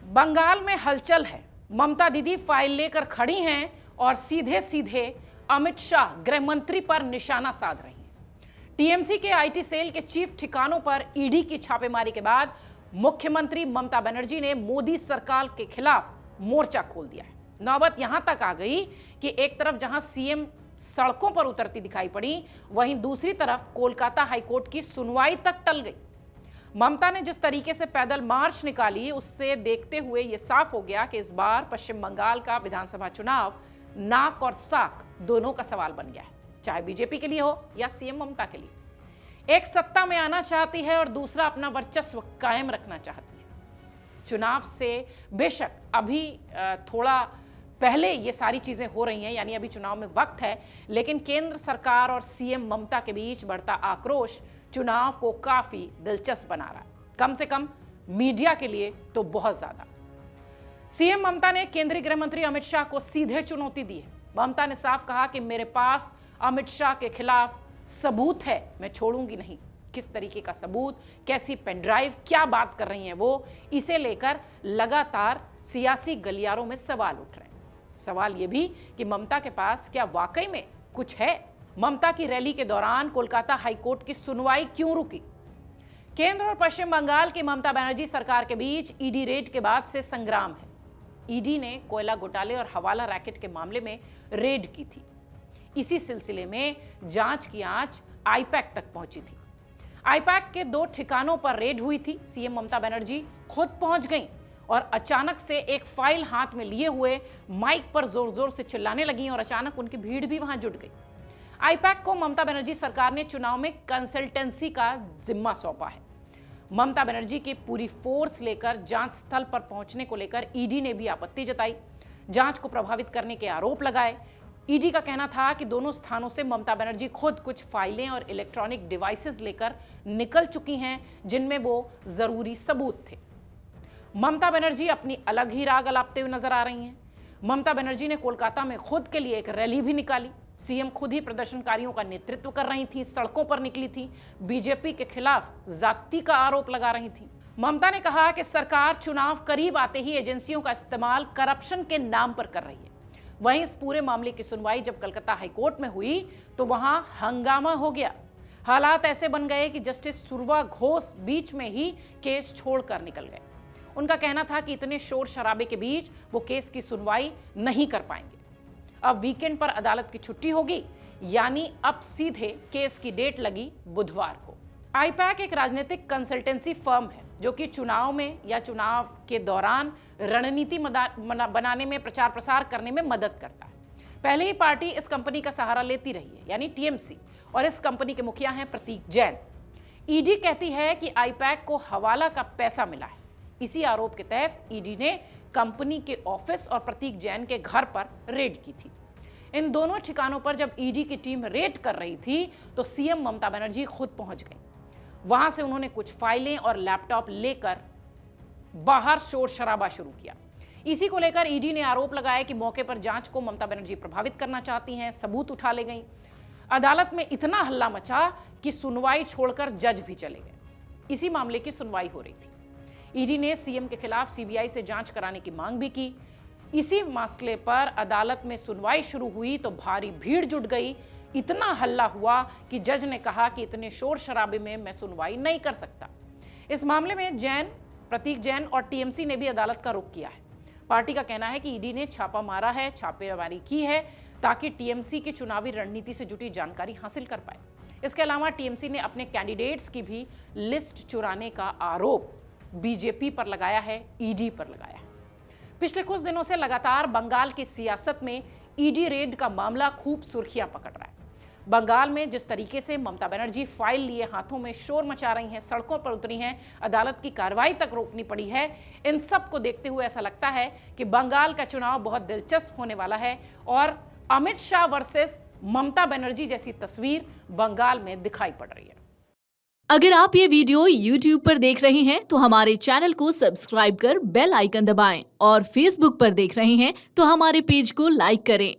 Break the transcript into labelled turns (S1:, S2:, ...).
S1: बंगाल में हलचल है। ममता दीदी फाइल लेकर खड़ी हैं और सीधे सीधे अमित शाह गृह मंत्री पर निशाना साध रही हैं। टीएमसी के आईटी सेल के चीफ ठिकानों पर ईडी की छापेमारी के बाद मुख्यमंत्री ममता बनर्जी ने मोदी सरकार के खिलाफ मोर्चा खोल दिया है। नौबत यहां तक आ गई कि एक तरफ जहां सीएम सड़कों पर उतरती दिखाई पड़ी, वहीं दूसरी तरफ कोलकाता हाईकोर्ट की सुनवाई तक टल गई। ममता ने जिस तरीके से पैदल मार्च निकाली, उससे देखते हुए यह साफ हो गया कि इस बार पश्चिम बंगाल का विधानसभा चुनाव नाक और साक दोनों का सवाल बन गया है, चाहे बीजेपी के लिए हो या सीएम ममता के लिए। एक सत्ता में आना चाहती है और दूसरा अपना वर्चस्व कायम रखना चाहती है। चुनाव से बेशक अभी थोड़ा पहले ये सारी चीजें हो रही हैं, यानी अभी चुनाव में वक्त है, लेकिन केंद्र सरकार और सीएम ममता के बीच बढ़ता आक्रोश चुनाव को काफी दिलचस्प बना रहा है, कम से कम मीडिया के लिए तो बहुत ज्यादा। सीएम ममता ने केंद्रीय गृह मंत्री अमित शाह को सीधे चुनौती दी है। ममता ने साफ कहा कि मेरे पास अमित शाह के खिलाफ सबूत है, मैं छोड़ूंगी नहीं। किस तरीके का सबूत, कैसी पेनड्राइव, क्या बात कर रही हैं वो, इसे लेकर लगातार सियासी गलियारों में सवाल उठ रहे हैं। सवाल यह भी कि ममता के पास क्या वाकई में कुछ है। ममता की रैली के दौरान कोलकाता हाईकोर्ट की सुनवाई क्यों रुकी? केंद्र और पश्चिम बंगाल की ममता बनर्जी सरकार के बीच ईडी रेड के बाद से संग्राम है। ईडी ने कोयला घोटाले और हवाला रैकेट के मामले में रेड की थी। इसी सिलसिले में जांच की आंच आईपैक तक पहुंची थी। आईपैक के 2 ठिकानों पर रेड हुई थी। सीएम ममता बनर्जी खुद पहुंच गईं और अचानक से एक फाइल हाथ में लिए हुए माइक पर जोर जोर से चिल्लाने लगी और अचानक उनकी भीड़ भी वहां जुट गई। आईपैक को ममता बनर्जी सरकार ने चुनाव में कंसल्टेंसी का जिम्मा सौंपा है। ममता बनर्जी की पूरी फोर्स लेकर जांच स्थल पर पहुंचने को लेकर ईडी ने भी आपत्ति जताई, जांच को प्रभावित करने के आरोप लगाए। ईडी का कहना था कि दोनों स्थानों से ममता बनर्जी खुद कुछ फाइलें और इलेक्ट्रॉनिक डिवाइसेस लेकर निकल चुकी हैं, जिनमें वो जरूरी सबूत थे। ममता बनर्जी अपनी अलग ही राग अलापते हुए नजर आ रही हैं। ममता बनर्जी ने कोलकाता में खुद के लिए एक रैली भी निकाली। सीएम खुद ही प्रदर्शनकारियों का नेतृत्व कर रही थी, सड़कों पर निकली थी, बीजेपी के खिलाफ जाति का आरोप लगा रही थी। ममता ने कहा कि सरकार चुनाव करीब आते ही एजेंसियों का इस्तेमाल करप्शन के नाम पर कर रही है। वहीं इस पूरे मामले की सुनवाई जब कलकत्ता हाईकोर्ट में हुई तो वहां हंगामा हो गया। हालात ऐसे बन गए कि जस्टिस सुरवा घोष बीच में ही केस छोड़कर निकल गए। उनका कहना था कि इतने शोर शराबे के बीच वो केस की सुनवाई नहीं कर पाएंगे। अब वीकेंड पर अदालत की छुट्टी होगी, यानी अब सीधे केस की डेट लगी बुधवार को। आईपैक एक राजनीतिक कंसल्टेंसी फर्म है जो कि चुनाव में या चुनाव के दौरान रणनीति बनाने में, प्रचार प्रसार करने में मदद करता है। पहले ही पार्टी इस कंपनी का सहारा लेती रही है, यानी टीएमसी, और इस कंपनी के मुखिया हैं प्रतीक जैन। ईडी कहती है कि आईपैक को हवाला का पैसा मिला है। इसी आरोप के तहत ईडी ने कंपनी के ऑफिस और प्रतीक जैन के घर पर रेड की थी। इन दोनों ठिकानों पर जब ईडी की टीम रेड कर रही थी तो सीएम ममता बनर्जी खुद पहुंच गई। वहां से उन्होंने कुछ फाइलें और लैपटॉप लेकर बाहर शोर शराबा शुरू किया। इसी को लेकर ईडी ने आरोप लगाया कि मौके पर जांच को ममता बनर्जी प्रभावित करना चाहती हैं, सबूत उठा ले गई। अदालत में इतना हल्ला मचा कि सुनवाई छोड़कर जज भी चले गए। इसी मामले की सुनवाई हो रही थी। ईडी ने सीएम के खिलाफ सीबीआई से जांच कराने की मांग भी की। इसी मसले पर अदालत में सुनवाई शुरू हुई तो भारी भीड़ जुट गई। इतना हल्ला हुआ कि जज ने कहा कि इतने शोर शराबे में मैं सुनवाई नहीं कर सकता। इस मामले में प्रतीक जैन और टीएमसी ने भी अदालत का रुख किया है। पार्टी का कहना है कि ईडी ने छापा मारा है, छापेमारी की है ताकि टीएमसी की चुनावी रणनीति से जुटी जानकारी हासिल कर पाए। इसके अलावा टीएमसी ने अपने कैंडिडेट्स की भी लिस्ट चुराने का आरोप बीजेपी पर लगाया है, ईडी पर लगाया है। पिछले कुछ दिनों से लगातार बंगाल की सियासत में ईडी रेड का मामला खूब सुर्खियां पकड़ रहा है। बंगाल में जिस तरीके से ममता बनर्जी फाइल लिए हाथों में शोर मचा रही हैं, सड़कों पर उतरी हैं, अदालत की कार्रवाई तक रोकनी पड़ी है, इन सब को देखते हुए ऐसा लगता है कि बंगाल का चुनाव बहुत दिलचस्प होने वाला है और अमित शाह वर्सेस ममता बनर्जी जैसी तस्वीर बंगाल में दिखाई पड़ रही है।
S2: अगर आप ये वीडियो YouTube पर देख रहे हैं तो हमारे चैनल को सब्सक्राइब कर बेल आइकन दबाएं और Facebook पर देख रहे हैं तो हमारे पेज को लाइक करें।